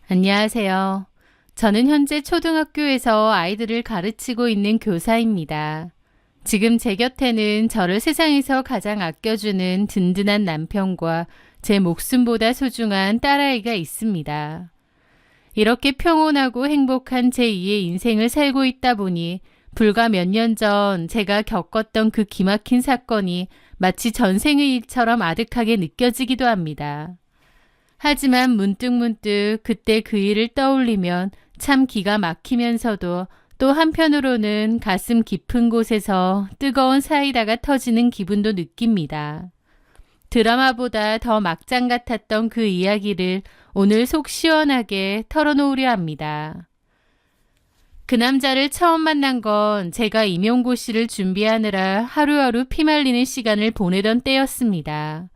안녕하세요. 저는 현재 초등학교에서 아이들을 가르치고 있는 교사입니다. 지금 제 곁에는 저를 세상에서 가장 아껴주는 든든한 남편과 제 목숨보다 소중한 딸아이가 있습니다. 이렇게 평온하고 행복한 제2의 인생을 살고 있다 보니 불과 몇 년 전 제가 겪었던 그 기막힌 사건이 마치 전생의 일처럼 아득하게 느껴지기도 합니다. 하지만 문득문득 그때 그 일을 떠올리면 참 기가 막히면서도 또 한편으로는 가슴 깊은 곳에서 뜨거운 사이다가 터지는 기분도 느낍니다. 드라마보다 더 막장 같았던 그 이야기를 오늘 속 시원하게 털어놓으려 합니다. 그 남자를 처음 만난 건 제가 임용고시를 준비하느라 하루하루 피말리는 시간을 보내던 때였습니다.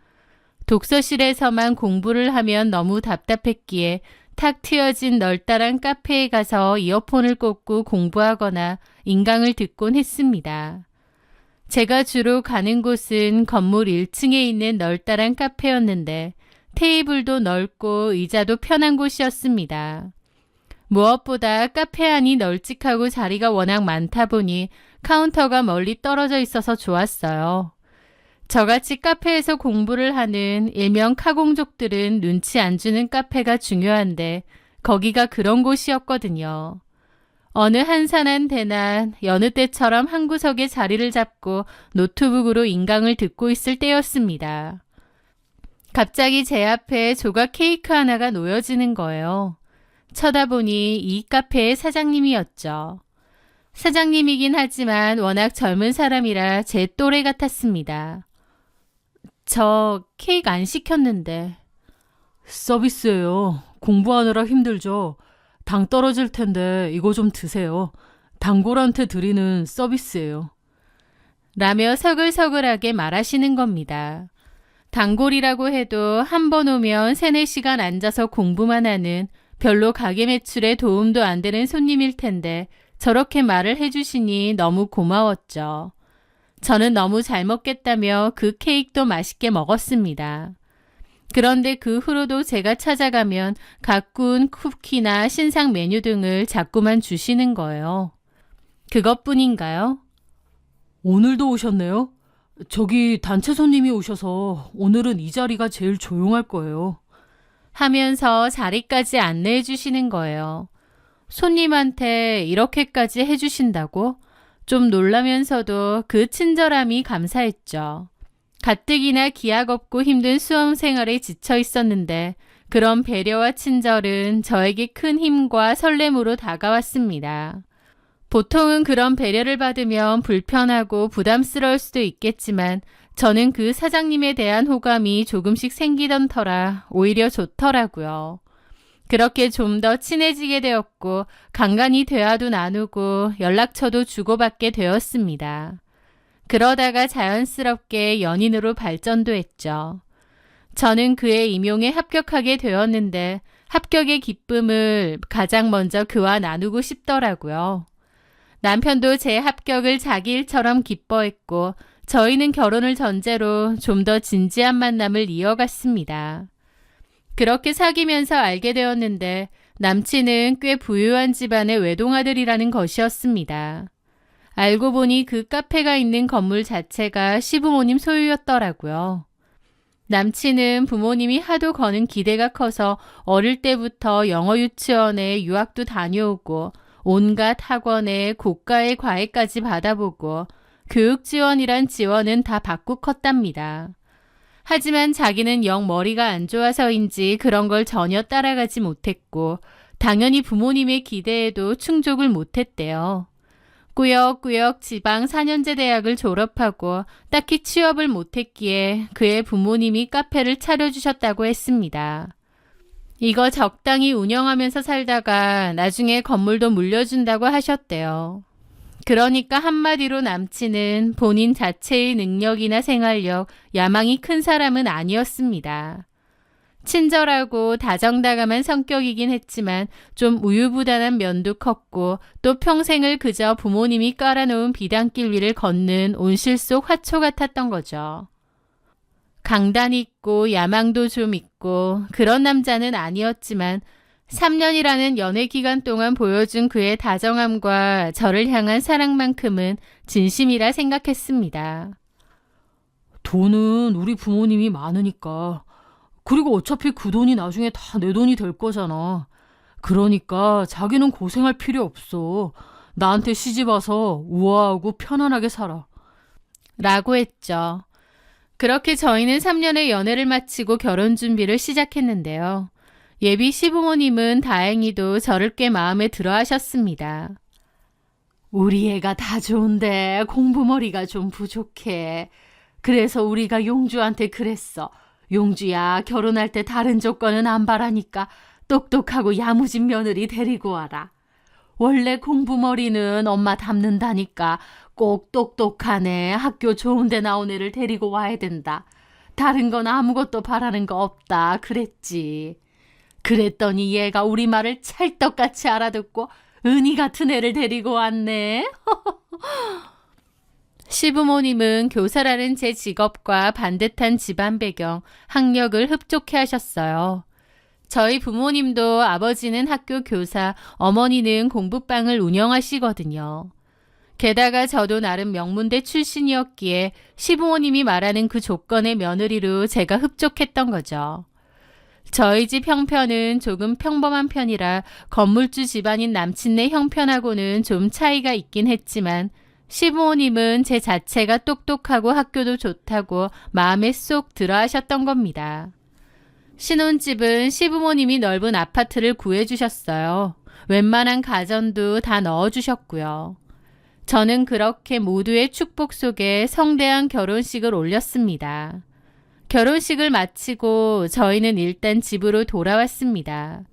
독서실에서만 공부를 하면 너무 답답했기에 탁 트여진 널따란 카페에 가서 이어폰을 꽂고 공부하거나 인강을 듣곤 했습니다. 제가 주로 가는 곳은 건물 1층에 있는 널따란 카페였는데 테이블도 넓고 의자도 편한 곳이었습니다. 무엇보다 카페 안이 널찍하고 자리가 워낙 많다 보니 카운터가 멀리 떨어져 있어서 좋았어요. 저같이 카페에서 공부를 하는 일명 카공족들은 눈치 안 주는 카페가 중요한데 거기가 그런 곳이었거든요. 어느 한산한 대낮 여느 때처럼 한 구석에 자리를 잡고 노트북으로 인강을 듣고 있을 때였습니다. 갑자기 제 앞에 조각 케이크 하나가 놓여지는 거예요. 쳐다보니 이 카페의 사장님이었죠. 사장님이긴 하지만 워낙 젊은 사람이라 제 또래 같았습니다. 저 케이크 안 시켰는데. 서비스예요. 공부하느라 힘들죠. 당 떨어질 텐데 이거 좀 드세요. 단골한테 드리는 서비스예요. 라며 서글서글하게 말하시는 겁니다. 단골이라고 해도 한 번 오면 3-4시간 앉아서 공부만 하는 별로 가게 매출에 도움도 안 되는 손님일 텐데 저렇게 말을 해주시니 너무 고마웠죠. 저는 너무 잘 먹겠다며 그 케이크도 맛있게 먹었습니다. 그런데 그 후로도 제가 찾아가면 가꾼 쿠키나 신상 메뉴 등을 자꾸만 주시는 거예요. 그것뿐인가요? 오늘도 오셨네요. 저기 단체 손님이 오셔서 오늘은 이 자리가 제일 조용할 거예요. 하면서 자리까지 안내해 주시는 거예요. 손님한테 이렇게까지 해주신다고? 좀 놀라면서도 그 친절함이 감사했죠. 가뜩이나 기약 없고 힘든 수험 생활에 지쳐 있었는데 그런 배려와 친절은 저에게 큰 힘과 설렘으로 다가왔습니다. 보통은 그런 배려를 받으면 불편하고 부담스러울 수도 있겠지만 저는 그 사장님에 대한 호감이 조금씩 생기던 터라 오히려 좋더라고요. 그렇게 좀 더 친해지게 되었고 간간히 대화도 나누고 연락처도 주고받게 되었습니다. 그러다가 자연스럽게 연인으로 발전도 했죠. 저는 그의 임용에 합격하게 되었는데 합격의 기쁨을 가장 먼저 그와 나누고 싶더라고요. 남편도 제 합격을 자기 일처럼 기뻐했고 저희는 결혼을 전제로 좀 더 진지한 만남을 이어갔습니다. 그렇게 사귀면서 알게 되었는데 남친은 꽤 부유한 집안의 외동아들이라는 것이었습니다. 알고 보니 그 카페가 있는 건물 자체가 시부모님 소유였더라고요. 남친은 부모님이 하도 거는 기대가 커서 어릴 때부터 영어 유치원에 유학도 다녀오고 온갖 학원에 고가의 과외까지 받아보고 교육 지원이란 지원은 다 받고 컸답니다. 하지만 자기는 영 머리가 안 좋아서인지 그런 걸 전혀 따라가지 못했고 당연히 부모님의 기대에도 충족을 못했대요. 꾸역꾸역 지방 4년제 대학을 졸업하고 딱히 취업을 못했기에 그의 부모님이 카페를 차려주셨다고 했습니다. 이거 적당히 운영하면서 살다가 나중에 건물도 물려준다고 하셨대요. 그러니까 한마디로 남친은 본인 자체의 능력이나 생활력, 야망이 큰 사람은 아니었습니다. 친절하고 다정다감한 성격이긴 했지만 좀 우유부단한 면도 컸고 또 평생을 그저 부모님이 깔아놓은 비단길 위를 걷는 온실 속 화초 같았던 거죠. 강단 있고 야망도 좀 있고 그런 남자는 아니었지만 3년이라는 연애 기간 동안 보여준 그의 다정함과 저를 향한 사랑만큼은 진심이라 생각했습니다. 돈은 우리 부모님이 많으니까. 그리고 어차피 그 돈이 나중에 다 내 돈이 될 거잖아. 그러니까 자기는 고생할 필요 없어. 나한테 시집 와서 우아하고 편안하게 살아. 라고 했죠. 그렇게 저희는 3년의 연애를 마치고 결혼 준비를 시작했는데요. 예비 시부모님은 다행히도 저를 꽤 마음에 들어 하셨습니다. 우리 애가 다 좋은데 공부머리가 좀 부족해. 그래서 우리가 용주한테 그랬어. 용주야, 결혼할 때 다른 조건은 안 바라니까 똑똑하고 야무진 며느리 데리고 와라. 원래 공부머리는 엄마 닮는다니까 꼭 똑똑한 애, 학교 좋은 데 나온 애를 데리고 와야 된다. 다른 건 아무것도 바라는 거 없다 그랬지. 그랬더니 얘가 우리 말을 찰떡같이 알아듣고 은희 같은 애를 데리고 왔네. 시부모님은 교사라는 제 직업과 반듯한 집안 배경, 학력을 흡족해 하셨어요. 저희 부모님도 아버지는 학교 교사, 어머니는 공부방을 운영하시거든요. 게다가 저도 나름 명문대 출신이었기에 시부모님이 말하는 그 조건의 며느리로 제가 흡족했던 거죠. 저희 집 형편은 조금 평범한 편이라 건물주 집안인 남친네 형편하고는 좀 차이가 있긴 했지만 시부모님은 제 자체가 똑똑하고 학교도 좋다고 마음에 쏙 들어 하셨던 겁니다. 신혼집은 시부모님이 넓은 아파트를 구해주셨어요. 웬만한 가전도 다 넣어주셨고요. 저는 그렇게 모두의 축복 속에 성대한 결혼식을 올렸습니다. 결혼식을 마치고 저희는 일단 집으로 돌아왔습니다.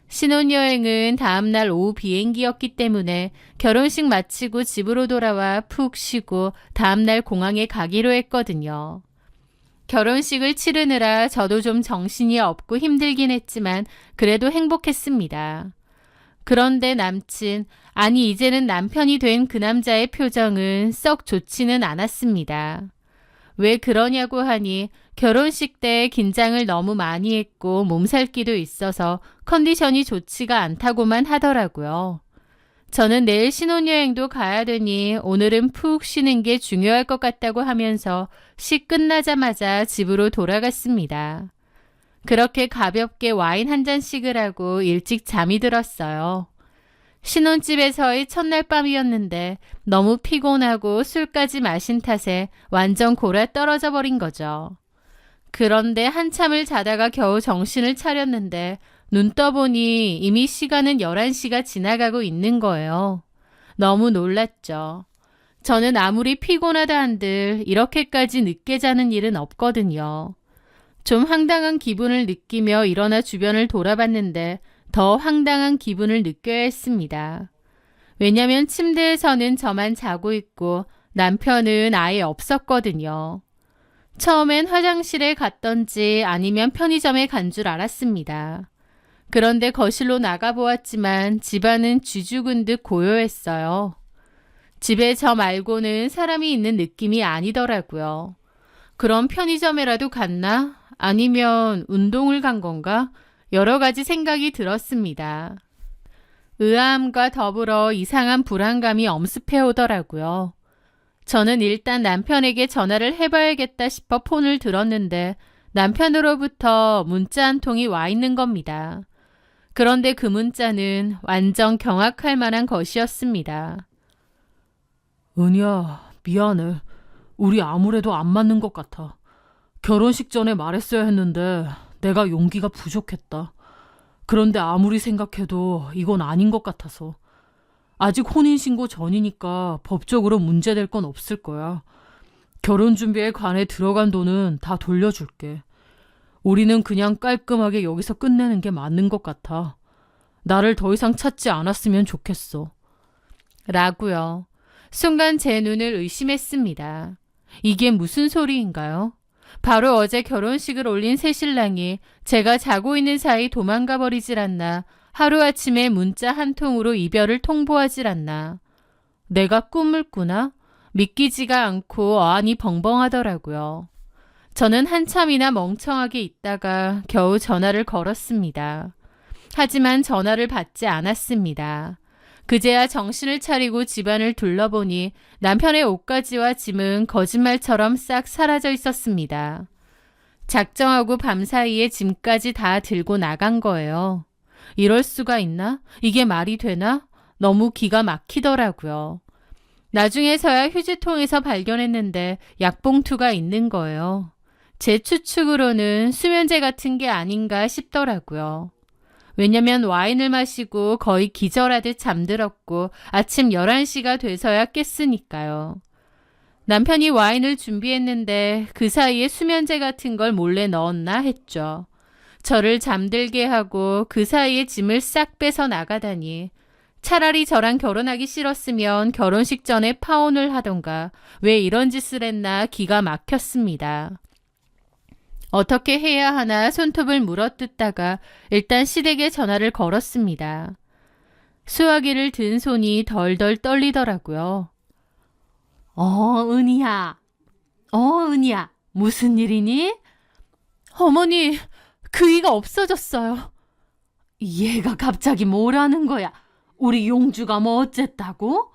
신혼여행은 다음날 오후 비행기였기 때문에 결혼식 마치고 집으로 돌아와 푹 쉬고 다음날 공항에 가기로 했거든요. 결혼식을 치르느라 저도 좀 정신이 없고 힘들긴 했지만 그래도 행복했습니다. 그런데 남친, 아니 이제는 남편이 된 그 남자의 표정은 썩 좋지는 않았습니다. 왜 그러냐고 하니 결혼식 때 긴장을 너무 많이 했고 몸살기도 있어서 컨디션이 좋지가 않다고만 하더라고요. 저는 내일 신혼여행도 가야 되니 오늘은 푹 쉬는 게 중요할 것 같다고 하면서 식 끝나자마자 집으로 돌아갔습니다. 그렇게 가볍게 와인 한 잔씩을 하고 일찍 잠이 들었어요. 신혼집에서의 첫날 밤이었는데 너무 피곤하고 술까지 마신 탓에 완전 골아 떨어져 버린 거죠. 그런데 한참을 자다가 겨우 정신을 차렸는데 눈 떠보니 이미 시간은 11시가 지나가고 있는 거예요. 너무 놀랐죠. 저는 아무리 피곤하다 한들 이렇게까지 늦게 자는 일은 없거든요. 좀 황당한 기분을 느끼며 일어나 주변을 돌아봤는데 더 황당한 기분을 느껴야 했습니다. 왜냐면 침대에서는 저만 자고 있고 남편은 아예 없었거든요. 처음엔 화장실에 갔던지 아니면 편의점에 간 줄 알았습니다. 그런데 거실로 나가보았지만 집안은 쥐죽은 듯 고요했어요. 집에 저 말고는 사람이 있는 느낌이 아니더라고요. 그럼 편의점에라도 갔나? 아니면 운동을 간 건가? 여러 가지 생각이 들었습니다. 의아함과 더불어 이상한 불안감이 엄습해 오더라고요. 저는 일단 남편에게 전화를 해봐야겠다 싶어 폰을 들었는데 남편으로부터 문자 한 통이 와 있는 겁니다. 그런데 그 문자는 완전 경악할 만한 것이었습니다. 은희야, 미안해. 우리 아무래도 안 맞는 것 같아. 결혼식 전에 말했어야 했는데 내가 용기가 부족했다. 그런데 아무리 생각해도 이건 아닌 것 같아서. 아직 혼인신고 전이니까 법적으로 문제될 건 없을 거야. 결혼 준비에 관해 들어간 돈은 다 돌려줄게. 우리는 그냥 깔끔하게 여기서 끝내는 게 맞는 것 같아. 나를 더 이상 찾지 않았으면 좋겠어. 라고요. 순간 제 눈을 의심했습니다. 이게 무슨 소리인가요? 바로 어제 결혼식을 올린 새신랑이 제가 자고 있는 사이 도망가 버리질 않나, 하루아침에 문자 한 통으로 이별을 통보하질 않나. 내가 꿈을 꾸나? 믿기지가 않고 어안이 벙벙하더라고요. 저는 한참이나 멍청하게 있다가 겨우 전화를 걸었습니다. 하지만 전화를 받지 않았습니다. 그제야 정신을 차리고 집안을 둘러보니 남편의 옷가지와 짐은 거짓말처럼 싹 사라져 있었습니다. 작정하고 밤사이에 짐까지 다 들고 나간 거예요. 이럴 수가 있나? 이게 말이 되나? 너무 기가 막히더라고요. 나중에서야 휴지통에서 발견했는데 약봉투가 있는 거예요. 제 추측으로는 수면제 같은 게 아닌가 싶더라고요. 왜냐면 와인을 마시고 거의 기절하듯 잠들었고 아침 11시가 돼서야 깼으니까요. 남편이 와인을 준비했는데 그 사이에 수면제 같은 걸 몰래 넣었나 했죠. 저를 잠들게 하고 그 사이에 짐을 싹 빼서 나가다니. 차라리 저랑 결혼하기 싫었으면 결혼식 전에 파혼을 하던가 왜 이런 짓을 했나 기가 막혔습니다. 어떻게 해야 하나 손톱을 물어뜯다가 일단 시댁에 전화를 걸었습니다. 수화기를 든 손이 덜덜 떨리더라고요. 은희야. 은희야. 무슨 일이니? 어머니, 그이가 없어졌어요. 얘가 갑자기 뭐라는 거야? 우리 용주가 뭐 어쨌다고?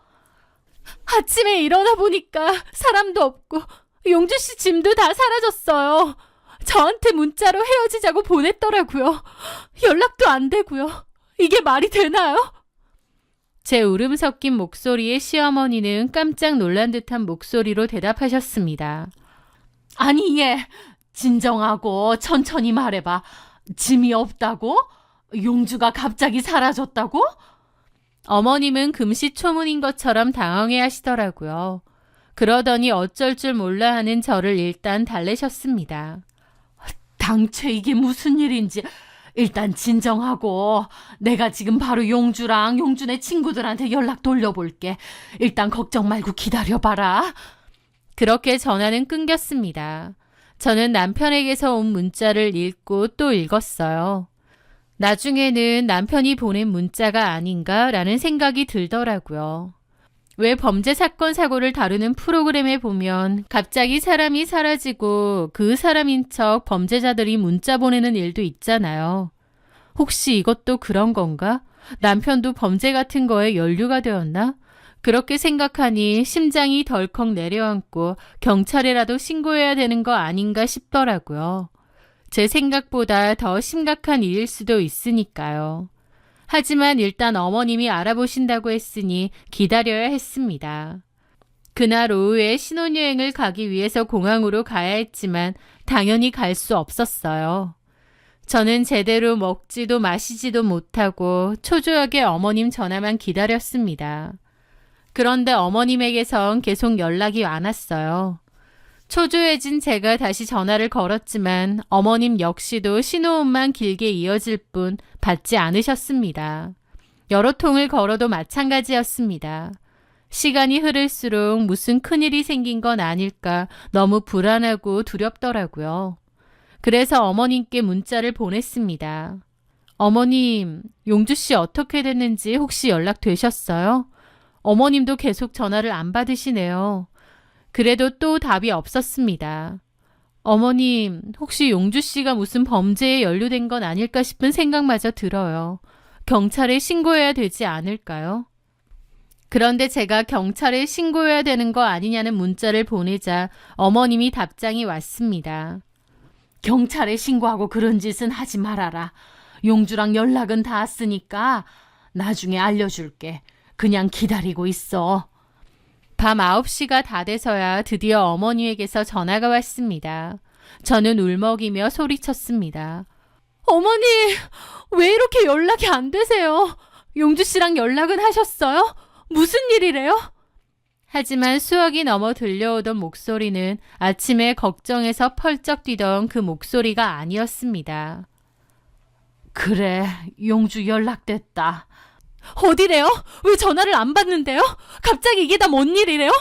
아침에 일어나 보니까 사람도 없고 용주 씨 짐도 다 사라졌어요. 저한테 문자로 헤어지자고 보냈더라고요. 연락도 안 되고요. 이게 말이 되나요? 제 울음 섞인 목소리에 시어머니는 깜짝 놀란 듯한 목소리로 대답하셨습니다. 아니 얘 진정하고 천천히 말해봐. 짐이 없다고? 용주가 갑자기 사라졌다고? 어머님은 금시초문인 것처럼 당황해 하시더라고요. 그러더니 어쩔 줄 몰라 하는 저를 일단 달래셨습니다. 당최 이게 무슨 일인지 일단 진정하고 내가 지금 바로 용주랑 용주네 친구들한테 연락 돌려볼게. 일단 걱정 말고 기다려봐라. 그렇게 전화는 끊겼습니다. 저는 남편에게서 온 문자를 읽고 또 읽었어요. 나중에는 남편이 보낸 문자가 아닌가라는 생각이 들더라고요. 왜 범죄 사건 사고를 다루는 프로그램에 보면 갑자기 사람이 사라지고 그 사람인 척 범죄자들이 문자 보내는 일도 있잖아요. 혹시 이것도 그런 건가? 남편도 범죄 같은 거에 연루가 되었나? 그렇게 생각하니 심장이 덜컥 내려앉고 경찰에라도 신고해야 되는 거 아닌가 싶더라고요. 제 생각보다 더 심각한 일일 수도 있으니까요. 하지만 일단 어머님이 알아보신다고 했으니 기다려야 했습니다. 그날 오후에 신혼여행을 가기 위해서 공항으로 가야 했지만 당연히 갈 수 없었어요. 저는 제대로 먹지도 마시지도 못하고 초조하게 어머님 전화만 기다렸습니다. 그런데 어머님에게선 계속 연락이 안 왔어요. 초조해진 제가 다시 전화를 걸었지만 어머님 역시도 신호음만 길게 이어질 뿐 받지 않으셨습니다. 여러 통을 걸어도 마찬가지였습니다. 시간이 흐를수록 무슨 큰일이 생긴 건 아닐까 너무 불안하고 두렵더라고요. 그래서 어머님께 문자를 보냈습니다. 어머님, 용주 씨 어떻게 됐는지 혹시 연락되셨어요? 어머님도 계속 전화를 안 받으시네요. 그래도 또 답이 없었습니다. 어머님, 혹시 용주 씨가 무슨 범죄에 연루된 건 아닐까 싶은 생각마저 들어요. 경찰에 신고해야 되지 않을까요? 그런데 제가 경찰에 신고해야 되는 거 아니냐는 문자를 보내자 어머님이 답장이 왔습니다. 경찰에 신고하고 그런 짓은 하지 말아라. 용주랑 연락은 닿았으니까 나중에 알려줄게. 그냥 기다리고 있어. 밤 9시가 다 돼서야 드디어 어머니에게서 전화가 왔습니다. 저는 울먹이며 소리쳤습니다. 어머니, 왜 이렇게 연락이 안 되세요? 용주 씨랑 연락은 하셨어요? 무슨 일이래요? 하지만 수억이 넘어 들려오던 목소리는 아침에 걱정해서 펄쩍 뛰던 그 목소리가 아니었습니다. 그래, 용주 연락됐다. 어디래요? 왜 전화를 안 받는데요? 갑자기 이게 다 뭔 일이래요?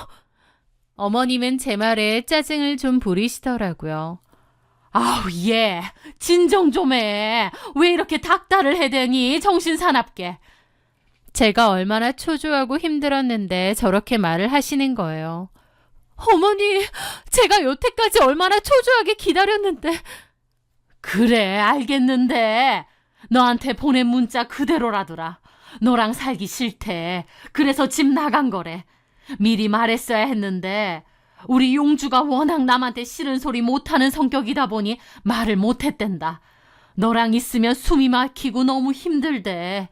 어머님은 제 말에 짜증을 좀 부리시더라고요. 아우, 얘 진정 좀 해. 왜 이렇게 닥달을 해대니? 정신 사납게. 제가 얼마나 초조하고 힘들었는데 저렇게 말을 하시는 거예요. 어머니, 제가 여태까지 얼마나 초조하게 기다렸는데. 그래, 알겠는데. 너한테 보낸 문자 그대로라더라. 너랑 살기 싫대. 그래서 집 나간 거래. 미리 말했어야 했는데 우리 용주가 워낙 남한테 싫은 소리 못하는 성격이다 보니 말을 못했댄다. 너랑 있으면 숨이 막히고 너무 힘들대.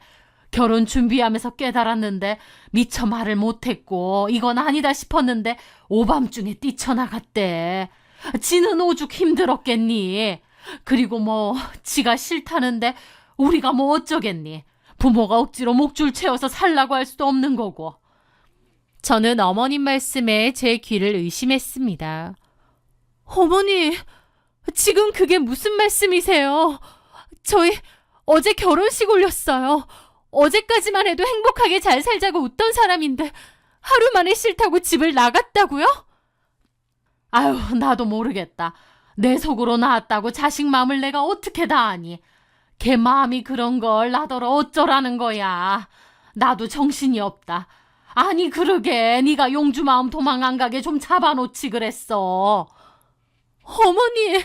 결혼 준비하면서 깨달았는데 미처 말을 못했고 이건 아니다 싶었는데 오밤중에 뛰쳐나갔대. 지는 오죽 힘들었겠니. 그리고 뭐 지가 싫다는데 우리가 뭐 어쩌겠니. 부모가 억지로 목줄 채워서 살라고 할 수도 없는 거고. 저는 어머님 말씀에 제 귀를 의심했습니다. 어머니, 지금 그게 무슨 말씀이세요? 저희 어제 결혼식 올렸어요. 어제까지만 해도 행복하게 잘 살자고 웃던 사람인데 하루 만에 싫다고 집을 나갔다고요? 아유, 나도 모르겠다. 내 속으로 나왔다고 자식 마음을 내가 어떻게 다 아니. 걔 마음이 그런 걸 나더러 어쩌라는 거야. 나도 정신이 없다. 아니 그러게 네가 용주 마음 도망 안 가게 좀 잡아놓지 그랬어. 어머니,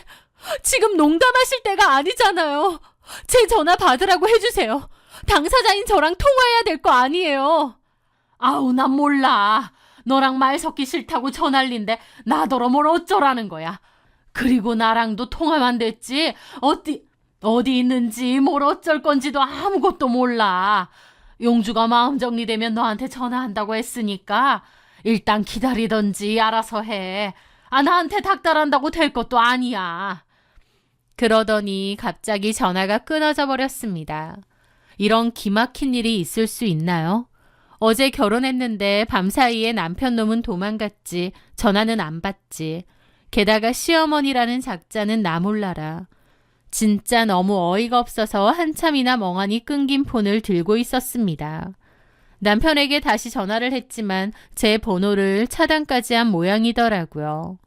지금 농담하실 때가 아니잖아요. 제 전화 받으라고 해주세요. 당사자인 저랑 통화해야 될 거 아니에요. 아우 난 몰라. 너랑 말 섞기 싫다고 전할린데 나더러 뭘 어쩌라는 거야. 그리고 나랑도 통화만 됐지 어디 있는지 뭘 어쩔 건지도 아무것도 몰라. 용주가 마음 정리되면 너한테 전화한다고 했으니까 일단 기다리던지 알아서 해. 나한테 닥달한다고 될 것도 아니야. 그러더니 갑자기 전화가 끊어져 버렸습니다. 이런 기막힌 일이 있을 수 있나요? 어제 결혼했는데 밤사이에 남편 놈은 도망갔지, 전화는 안 받지. 게다가 시어머니라는 작자는 나 몰라라. 진짜 너무 어이가 없어서 한참이나 멍하니 끊긴 폰을 들고 있었습니다. 남편에게 다시 전화를 했지만 제 번호를 차단까지 한 모양이더라고요.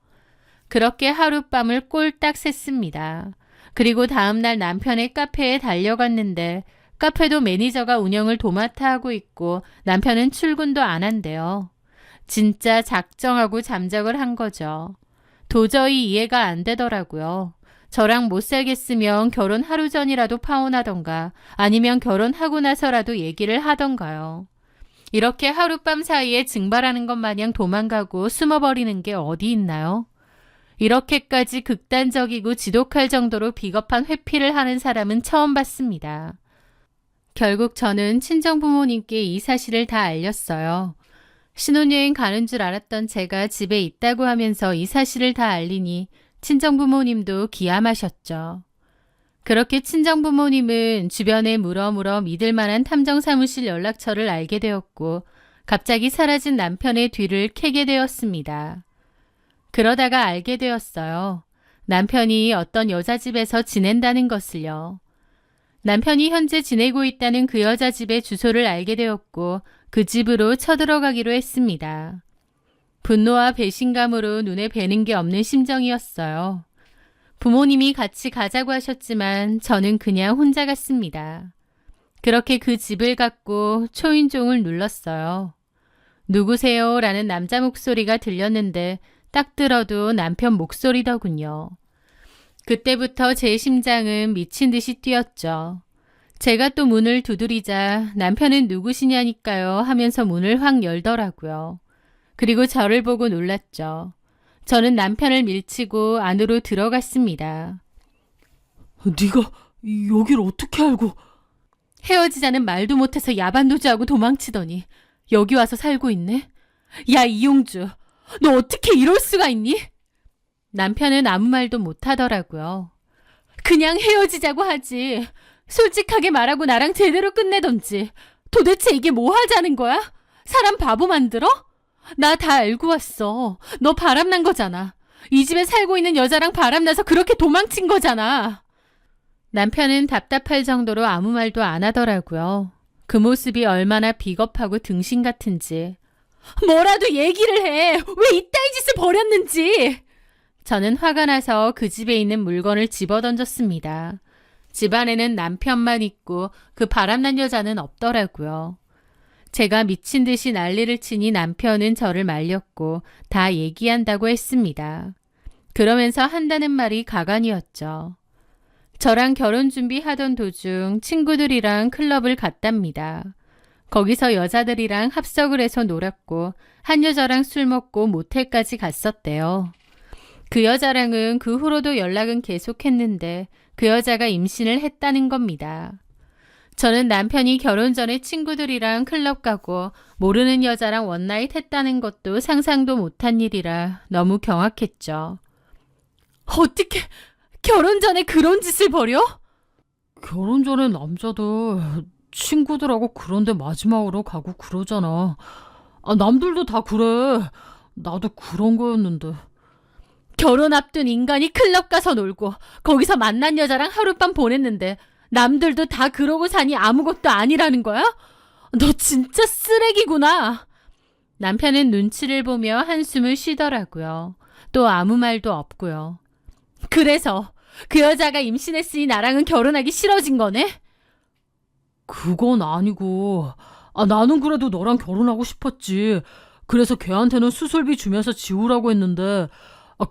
그렇게 하룻밤을 꼴딱 샜습니다. 그리고 다음날 남편의 카페에 달려갔는데 카페도 매니저가 운영을 도맡아 하고 있고 남편은 출근도 안 한대요. 진짜 작정하고 잠적을 한 거죠. 도저히 이해가 안 되더라고요. 저랑 못 살겠으면 결혼 하루 전이라도 파혼하던가 아니면 결혼하고 나서라도 얘기를 하던가요. 이렇게 하룻밤 사이에 증발하는 것 마냥 도망가고 숨어버리는 게 어디 있나요? 이렇게까지 극단적이고 지독할 정도로 비겁한 회피를 하는 사람은 처음 봤습니다. 결국 저는 친정부모님께 이 사실을 다 알렸어요. 신혼여행 가는 줄 알았던 제가 집에 있다고 하면서 이 사실을 다 알리니 친정부모님도 기함하셨죠. 그렇게 친정부모님은 주변에 물어물어 믿을 만한 탐정사무실 연락처를 알게 되었고 갑자기 사라진 남편의 뒤를 캐게 되었습니다. 그러다가 알게 되었어요. 남편이 어떤 여자 집에서 지낸다는 것을요. 남편이 현재 지내고 있다는 그 여자 집의 주소를 알게 되었고 그 집으로 쳐들어가기로 했습니다. 분노와 배신감으로 눈에 뵈는 게 없는 심정이었어요. 부모님이 같이 가자고 하셨지만 저는 그냥 혼자 갔습니다. 그렇게 그 집을 갔고 초인종을 눌렀어요. 누구세요? 라는 남자 목소리가 들렸는데 딱 들어도 남편 목소리더군요. 그때부터 제 심장은 미친 듯이 뛰었죠. 제가 또 문을 두드리자 남편은 누구시냐니까요 하면서 문을 확 열더라고요. 그리고 저를 보고 놀랐죠. 저는 남편을 밀치고 안으로 들어갔습니다. 네가 여길 어떻게 알고? 헤어지자는 말도 못해서 야반도주하고 도망치더니 여기 와서 살고 있네. 야 이용주, 너 어떻게 이럴 수가 있니? 남편은 아무 말도 못하더라고요. 그냥 헤어지자고 하지. 솔직하게 말하고 나랑 제대로 끝내던지. 도대체 이게 뭐 하자는 거야? 사람 바보 만들어? 나 다 알고 왔어. 너 바람난 거잖아. 이 집에 살고 있는 여자랑 바람나서 그렇게 도망친 거잖아. 남편은 답답할 정도로 아무 말도 안 하더라고요. 그 모습이 얼마나 비겁하고 등신 같은지. 뭐라도 얘기를 해. 왜 이따위 짓을 벌였는지. 저는 화가 나서 그 집에 있는 물건을 집어던졌습니다. 집 안에는 남편만 있고 그 바람난 여자는 없더라고요. 제가 미친 듯이 난리를 치니 남편은 저를 말렸고 다 얘기한다고 했습니다. 그러면서 한다는 말이 가관이었죠. 저랑 결혼 준비하던 도중 친구들이랑 클럽을 갔답니다. 거기서 여자들이랑 합석을 해서 놀았고 한 여자랑 술 먹고 모텔까지 갔었대요. 그 여자랑은 그 후로도 연락은 계속했는데 그 여자가 임신을 했다는 겁니다. 저는 남편이 결혼 전에 친구들이랑 클럽 가고 모르는 여자랑 원나잇 했다는 것도 상상도 못한 일이라 너무 경악했죠. 어떻게 결혼 전에 그런 짓을 벌여? 결혼 전에 남자들 친구들하고 그런데 마지막으로 가고 그러잖아. 남들도 다 그래. 나도 그런 거였는데. 결혼 앞둔 인간이 클럽 가서 놀고 거기서 만난 여자랑 하룻밤 보냈는데 남들도 다 그러고 사니 아무것도 아니라는 거야? 너 진짜 쓰레기구나. 남편은 눈치를 보며 한숨을 쉬더라고요. 또 아무 말도 없고요. 그래서 그 여자가 임신했으니 나랑은 결혼하기 싫어진 거네? 그건 아니고, 나는 그래도 너랑 결혼하고 싶었지. 그래서 걔한테는 수술비 주면서 지우라고 했는데,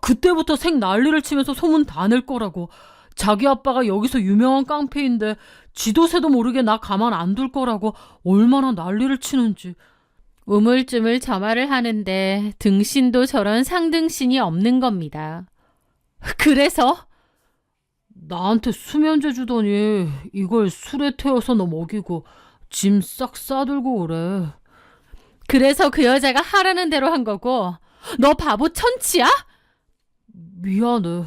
그때부터 생 난리를 치면서 소문 다 낼 거라고. 자기 아빠가 여기서 유명한 깡패인데 지도새도 모르게 나 가만 안 둘 거라고 얼마나 난리를 치는지. 우물쭈물 저 말을 하는데 등신도 저런 상등신이 없는 겁니다. 그래서? 나한테 수면제 주더니 이걸 술에 태워서 너 먹이고 짐 싹 싸들고 그래. 그래서 그 여자가 하라는 대로 한 거고 너 바보 천치야? 미안해.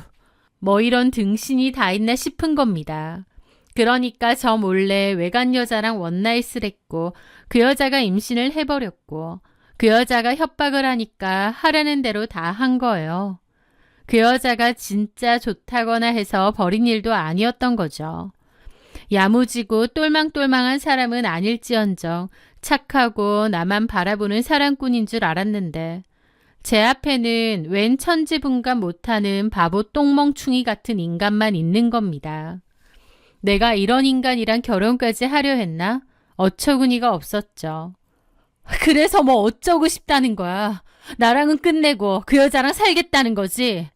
뭐 이런 등신이 다 있나 싶은 겁니다. 그러니까 저 몰래 외간 여자랑 원나잇을 했고 그 여자가 임신을 해버렸고 그 여자가 협박을 하니까 하라는 대로 다 한 거예요. 그 여자가 진짜 좋다거나 해서 버린 일도 아니었던 거죠. 야무지고 똘망똘망한 사람은 아닐지언정 착하고 나만 바라보는 사랑꾼인 줄 알았는데 제 앞에는 웬 천지분간 못하는 바보 똥멍충이 같은 인간만 있는 겁니다. 내가 이런 인간이랑 결혼까지 하려 했나? 어처구니가 없었죠. 그래서 뭐 어쩌고 싶다는 거야. 나랑은 끝내고 그 여자랑 살겠다는 거지.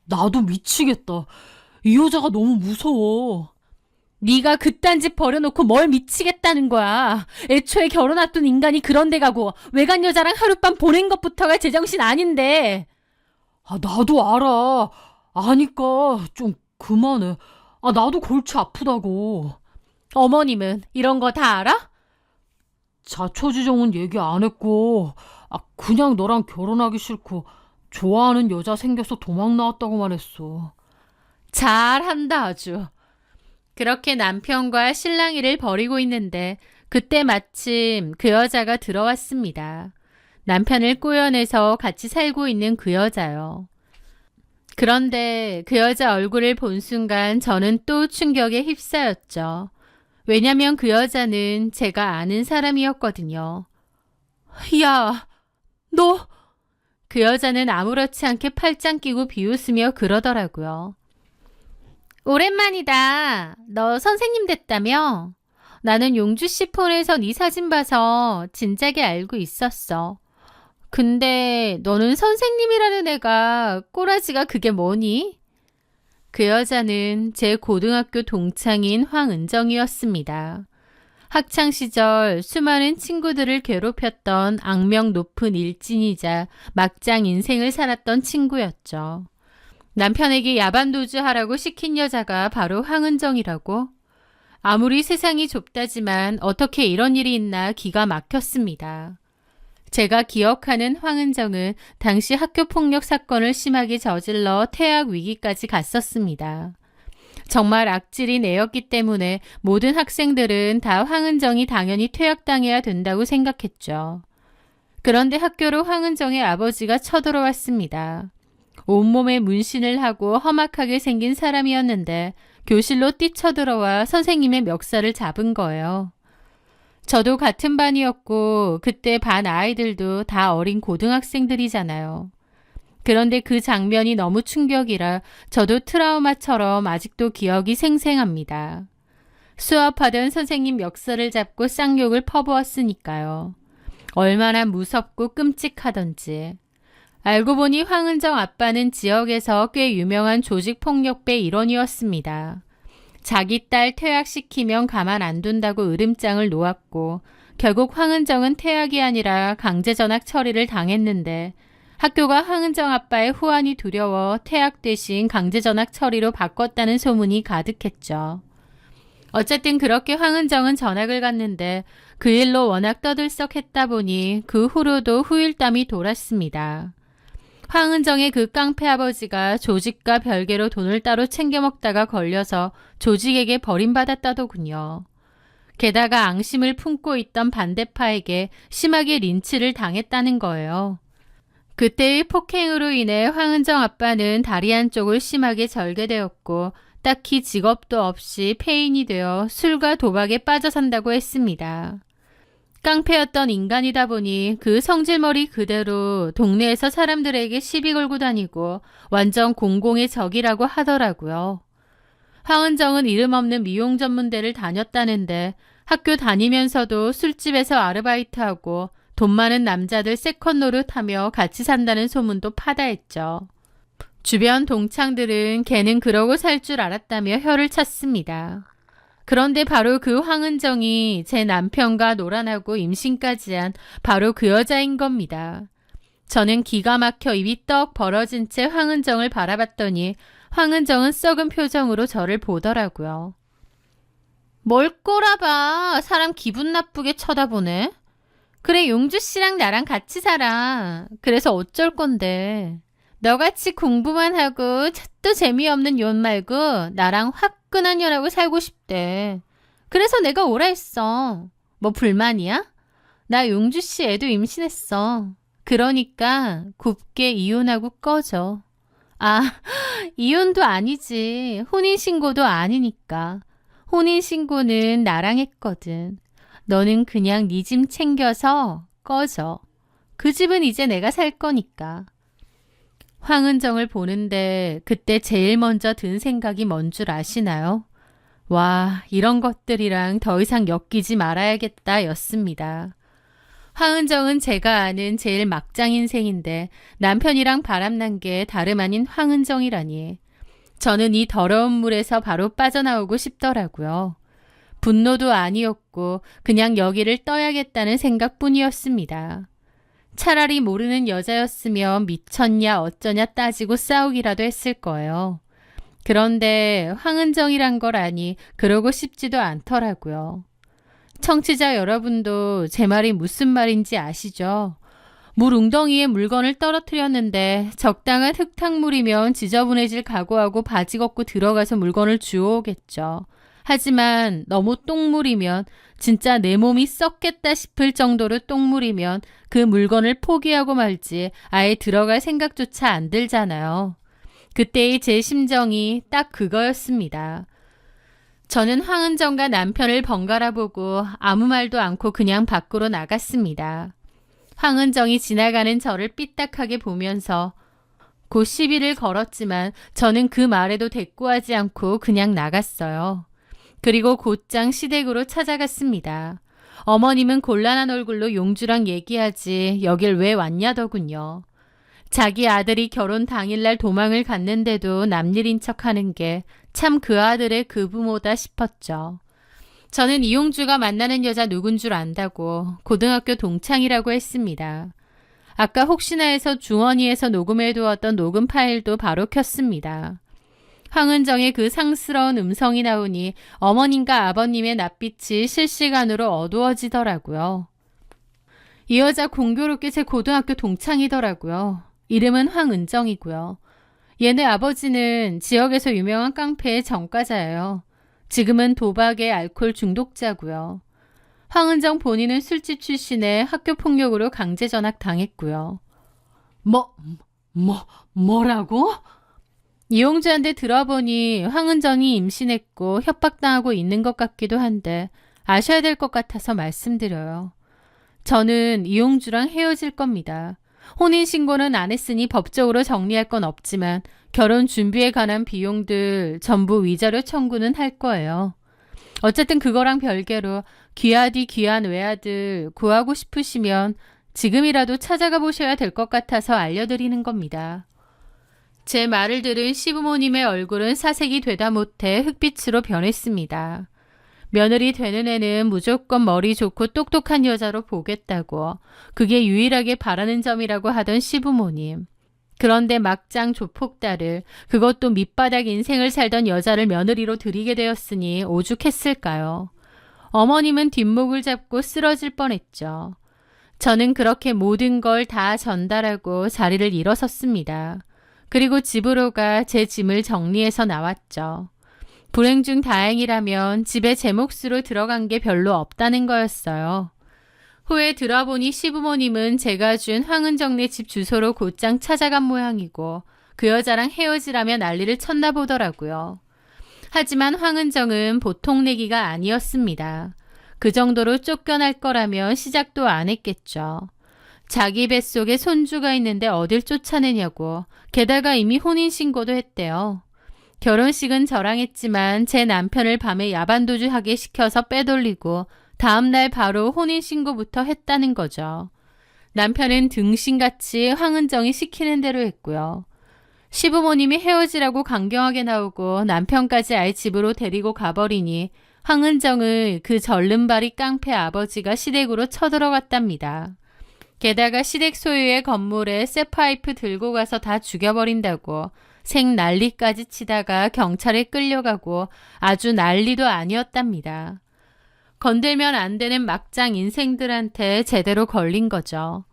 나도 미치겠다. 이 여자가 너무 무서워. 네가 그딴 짓 버려놓고 뭘 미치겠다는 거야. 애초에 결혼 앞둔 인간이 그런 데 가고 외간 여자랑 하룻밤 보낸 것부터가 제정신 아닌데. 나도 알아. 아니까 좀 그만해. 나도 골치 아프다고. 어머님은 이런 거 다 알아? 자초지종은 얘기 안 했고, 그냥 너랑 결혼하기 싫고 좋아하는 여자 생겨서 도망 나왔다고만 했어. 잘한다 아주. 그렇게 남편과 실랑이를 벌이고 있는데 그때 마침 그 여자가 들어왔습니다. 남편을 꼬여내서 같이 살고 있는 그 여자요. 그런데 그 여자 얼굴을 본 순간 저는 또 충격에 휩싸였죠. 왜냐면 그 여자는 제가 아는 사람이었거든요. 야, 너... 그 여자는 아무렇지 않게 팔짱 끼고 비웃으며 그러더라고요. 오랜만이다. 너 선생님 됐다며? 나는 용주씨 폰에서 네 사진 봐서 진작에 알고 있었어. 근데 너는 선생님이라는 애가 꼬라지가 그게 뭐니? 그 여자는 제 고등학교 동창인 황은정이었습니다. 학창시절 수많은 친구들을 괴롭혔던 악명 높은 일진이자 막장 인생을 살았던 친구였죠. 남편에게 야반도주하라고 시킨 여자가 바로 황은정이라고? 아무리 세상이 좁다지만 어떻게 이런 일이 있나 기가 막혔습니다. 제가 기억하는 황은정은 당시 학교폭력 사건을 심하게 저질러 퇴학 위기까지 갔었습니다. 정말 악질인 애였기 때문에 모든 학생들은 다 황은정이 당연히 퇴학당해야 된다고 생각했죠. 그런데 학교로 황은정의 아버지가 쳐들어왔습니다. 온몸에 문신을 하고 험악하게 생긴 사람이었는데 교실로 뛰쳐들어와 선생님의 멱살을 잡은 거예요. 저도 같은 반이었고 그때 반 아이들도 다 어린 고등학생들이잖아요. 그런데 그 장면이 너무 충격이라 저도 트라우마처럼 아직도 기억이 생생합니다. 수업하던 선생님 멱살을 잡고 쌍욕을 퍼부었으니까요. 얼마나 무섭고 끔찍하던지. 알고 보니 황은정 아빠는 지역에서 꽤 유명한 조직폭력배 일원이었습니다. 자기 딸 퇴학시키면 가만 안 둔다고 으름장을 놓았고 결국 황은정은 퇴학이 아니라 강제전학 처리를 당했는데 학교가 황은정 아빠의 후환이 두려워 퇴학 대신 강제전학 처리로 바꿨다는 소문이 가득했죠. 어쨌든 그렇게 황은정은 전학을 갔는데 그 일로 워낙 떠들썩했다 보니 그 후로도 후일담이 돌았습니다. 황은정의 그 깡패 아버지가 조직과 별개로 돈을 따로 챙겨 먹다가 걸려서 조직에게 버림받았다더군요. 게다가 앙심을 품고 있던 반대파에게 심하게 린치를 당했다는 거예요. 그때의 폭행으로 인해 황은정 아빠는 다리 한쪽을 심하게 절개되었고 딱히 직업도 없이 폐인이 되어 술과 도박에 빠져 산다고 했습니다. 깡패였던 인간이다 보니 그 성질머리 그대로 동네에서 사람들에게 시비 걸고 다니고 완전 공공의 적이라고 하더라고요. 황은정은 이름 없는 미용 전문대를 다녔다는데 학교 다니면서도 술집에서 아르바이트하고 돈 많은 남자들 세컨 노릇하며 같이 산다는 소문도 파다했죠. 주변 동창들은 걔는 그러고 살 줄 알았다며 혀를 찼습니다. 그런데 바로 그 황은정이 제 남편과 놀아나고 임신까지 한 바로 그 여자인 겁니다. 저는 기가 막혀 입이 떡 벌어진 채 황은정을 바라봤더니 황은정은 썩은 표정으로 저를 보더라고요. 뭘 꼬라봐. 사람 기분 나쁘게 쳐다보네. 그래, 용주 씨랑 나랑 같이 살아. 그래서 어쩔 건데. 너같이 공부만 하고 또 재미없는 연 말고 나랑 화끈한 년하고 살고 싶대. 그래서 내가 오라 했어. 뭐 불만이야? 나 용주 씨 애도 임신했어. 그러니까 곱게 이혼하고 꺼져. 아, 이혼도 아니지. 혼인신고도 아니니까. 혼인신고는 나랑 했거든. 너는 그냥 네 짐 챙겨서 꺼져. 그 집은 이제 내가 살 거니까. 황은정을 보는데 그때 제일 먼저 든 생각이 뭔 줄 아시나요? 와, 이런 것들이랑 더 이상 엮이지 말아야겠다 였습니다. 황은정은 제가 아는 제일 막장 인생인데 남편이랑 바람난 게 다름 아닌 황은정이라니. 저는 이 더러운 물에서 바로 빠져나오고 싶더라고요. 분노도 아니었고 그냥 여기를 떠야겠다는 생각뿐이었습니다. 차라리 모르는 여자였으면 미쳤냐 어쩌냐 따지고 싸우기라도 했을 거예요. 그런데 황은정이란 걸 아니 그러고 싶지도 않더라고요. 청취자 여러분도 제 말이 무슨 말인지 아시죠? 물 웅덩이에 물건을 떨어뜨렸는데 적당한 흙탕물이면 지저분해질 각오하고 바지 걷고 들어가서 물건을 주워오겠죠. 하지만 너무 똥물이면 진짜 내 몸이 썩겠다 싶을 정도로 똥물이면 그 물건을 포기하고 말지 아예 들어갈 생각조차 안 들잖아요. 그때의 제 심정이 딱 그거였습니다. 저는 황은정과 남편을 번갈아 보고 아무 말도 않고 그냥 밖으로 나갔습니다. 황은정이 지나가는 저를 삐딱하게 보면서 곧 시비를 걸었지만 저는 그 말에도 대꾸하지 않고 그냥 나갔어요. 그리고 곧장 시댁으로 찾아갔습니다. 어머님은 곤란한 얼굴로 용주랑 얘기하지 여길 왜 왔냐더군요. 자기 아들이 결혼 당일날 도망을 갔는데도 남일인 척하는 게 참 그 아들의 그 부모다 싶었죠. 저는 이용주가 만나는 여자 누군 줄 안다고 고등학교 동창이라고 했습니다. 아까 혹시나 해서 주머니에서 녹음해두었던 녹음 파일도 바로 켰습니다. 황은정의 그 상스러운 음성이 나오니 어머님과 아버님의 낯빛이 실시간으로 어두워지더라고요. 이 여자 공교롭게 제 고등학교 동창이더라고요. 이름은 황은정이고요. 얘네 아버지는 지역에서 유명한 깡패의 전과자예요. 지금은 도박의 알코올 중독자고요. 황은정 본인은 술집 출신에 학교 폭력으로 강제 전학 당했고요. 뭐라고? 이용주한테 들어보니 황은정이 임신했고 협박당하고 있는 것 같기도 한데 아셔야 될 것 같아서 말씀드려요. 저는 이용주랑 헤어질 겁니다. 혼인신고는 안 했으니 법적으로 정리할 건 없지만 결혼 준비에 관한 비용들 전부 위자료 청구는 할 거예요. 어쨌든 그거랑 별개로 귀하디 귀한 외아들 구하고 싶으시면 지금이라도 찾아가 보셔야 될 것 같아서 알려드리는 겁니다. 제 말을 들은 시부모님의 얼굴은 사색이 되다 못해 흑빛으로 변했습니다. 며느리 되는 애는 무조건 머리 좋고 똑똑한 여자로 보겠다고, 그게 유일하게 바라는 점이라고 하던 시부모님. 그런데 막장 조폭딸을, 그것도 밑바닥 인생을 살던 여자를 며느리로 들이게 되었으니 오죽했을까요? 어머님은 뒷목을 잡고 쓰러질 뻔했죠. 저는 그렇게 모든 걸 다 전달하고 자리를 일어섰습니다. 그리고 집으로 가 제 짐을 정리해서 나왔죠. 불행 중 다행이라면 집에 제 몫으로 들어간 게 별로 없다는 거였어요. 후에 들어보니 시부모님은 제가 준 황은정네 집 주소로 곧장 찾아간 모양이고 그 여자랑 헤어지라며 난리를 쳤나 보더라고요. 하지만 황은정은 보통 내기가 아니었습니다. 그 정도로 쫓겨날 거라면 시작도 안 했겠죠. 자기 뱃속에 손주가 있는데 어딜 쫓아내냐고, 게다가 이미 혼인신고도 했대요. 결혼식은 저랑 했지만 제 남편을 밤에 야반도주하게 시켜서 빼돌리고 다음날 바로 혼인신고부터 했다는 거죠. 남편은 등신같이 황은정이 시키는 대로 했고요. 시부모님이 헤어지라고 강경하게 나오고 남편까지 아예 집으로 데리고 가버리니 황은정을 그 절름발이 깡패 아버지가 시댁으로 쳐들어갔답니다. 게다가 시댁 소유의 건물에 쇠파이프 들고 가서 다 죽여버린다고 생난리까지 치다가 경찰에 끌려가고 아주 난리도 아니었답니다. 건들면 안 되는 막장 인생들한테 제대로 걸린 거죠.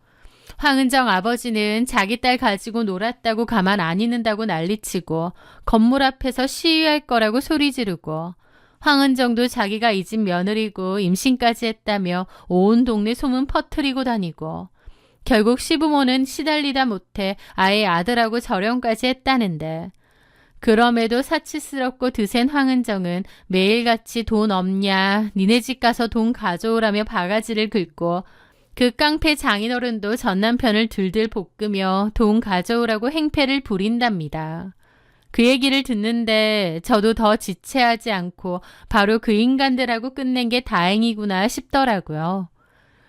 황은정 아버지는 자기 딸 가지고 놀았다고 가만 안 있는다고 난리치고 건물 앞에서 시위할 거라고 소리 지르고, 황은정도 자기가 이 집 며느리고 임신까지 했다며 온 동네 소문 퍼뜨리고 다니고, 결국 시부모는 시달리다 못해 아예 아들하고 절연까지 했다는데, 그럼에도 사치스럽고 드센 황은정은 매일같이 돈 없냐, 니네 집 가서 돈 가져오라며 바가지를 긁고, 그 깡패 장인어른도 전 남편을 들들 볶으며 돈 가져오라고 행패를 부린답니다. 그 얘기를 듣는데 저도 더 지체하지 않고 바로 그 인간들하고 끝낸 게 다행이구나 싶더라고요.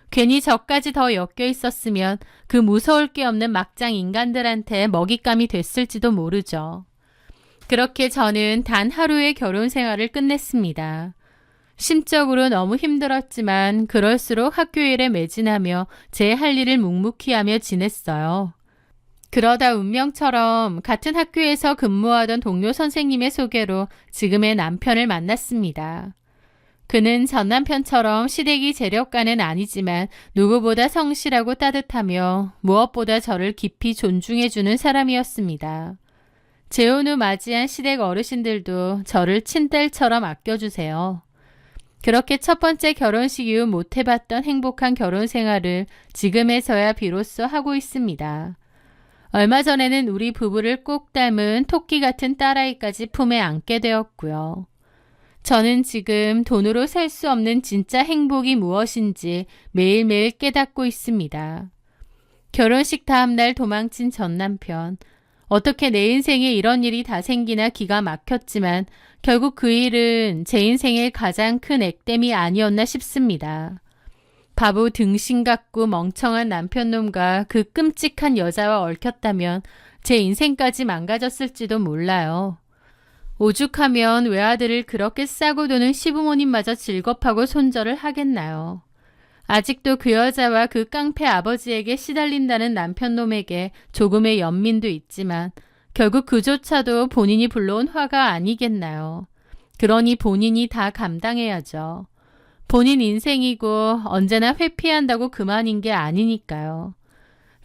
괜히 저까지 더 엮여 있었으면 그 무서울 게 없는 막장 인간들한테 먹잇감이 됐을지도 모르죠. 그렇게 저는 단 하루의 결혼 생활을 끝냈습니다. 심적으로 너무 힘들었지만 그럴수록 학교 일에 매진하며 제 할 일을 묵묵히 하며 지냈어요. 그러다 운명처럼 같은 학교에서 근무하던 동료 선생님의 소개로 지금의 남편을 만났습니다. 그는 전 남편처럼 시댁이 재력가는 아니지만 누구보다 성실하고 따뜻하며 무엇보다 저를 깊이 존중해주는 사람이었습니다. 재혼 후 맞이한 시댁 어르신들도 저를 친딸처럼 아껴주세요. 그렇게 첫 번째 결혼식 이후 못 해봤던 행복한 결혼 생활을 지금에서야 비로소 하고 있습니다. 얼마 전에는 우리 부부를 꼭 닮은 토끼 같은 딸아이까지 품에 안게 되었고요. 저는 지금 돈으로 살 수 없는 진짜 행복이 무엇인지 매일매일 깨닫고 있습니다. 결혼식 다음날 도망친 전 남편. 어떻게 내 인생에 이런 일이 다 생기나 기가 막혔지만 결국 그 일은 제 인생의 가장 큰 액땜이 아니었나 싶습니다. 바보 등신 같고 멍청한 남편놈과 그 끔찍한 여자와 얽혔다면 제 인생까지 망가졌을지도 몰라요. 오죽하면 외아들을 그렇게 싸고 도는 시부모님마저 질겁하고 손절을 하겠나요. 아직도 그 여자와 그 깡패 아버지에게 시달린다는 남편놈에게 조금의 연민도 있지만 결국 그조차도 본인이 불러온 화가 아니겠나요. 그러니 본인이 다 감당해야죠. 본인 인생이고 언제나 회피한다고 그만인 게 아니니까요.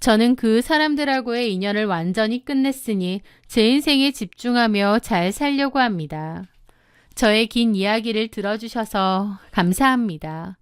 저는 그 사람들하고의 인연을 완전히 끝냈으니 제 인생에 집중하며 잘 살려고 합니다. 저의 긴 이야기를 들어주셔서 감사합니다.